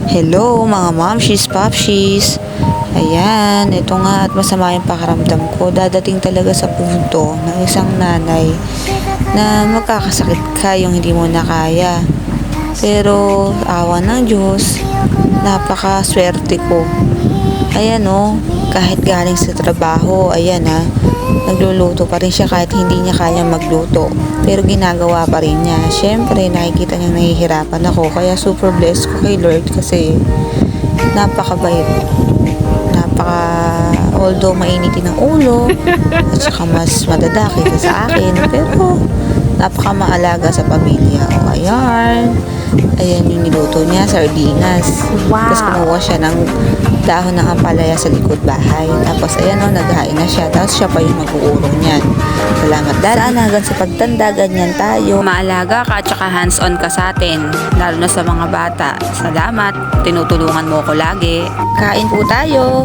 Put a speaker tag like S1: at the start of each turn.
S1: Hello mga momshies, popshies. Ayan, ito nga at masama yung pakiramdam ko. Dadating talaga sa punto ng isang nanay na magkakasakit ka yung hindi mo na kaya. Pero awa ng Diyos, napakaswerte ko. Ayan kahit galing sa trabaho, ayan nagluluto pa rin siya kahit hindi niya kaya magluto. Pero ginagawa pa rin niya. Siyempre, nakikita niyang nahihirapan ako. Kaya super blessed ko kay Lord kasi napakabait. Although mainitin ang ulo at saka mas madadaki sa akin. Pero napakamaalaga sa pamilya. O, ayan. Ayan yung niluto niya, sardinas.
S2: Wow.
S1: Tapos kumuha siya ng dahon ng ampalaya sa likod bahay. Tapos ayan naghain na siya. Tapos siya pa yung mag-uurong niyan. Salamat Daddy. Sana hanggang sa pagtanda, ganyan tayo.
S2: Maalaga ka at saka hands-on ka sa atin, lalo na sa mga bata. Salamat, tinutulungan mo ko lagi.
S1: Kain po tayo.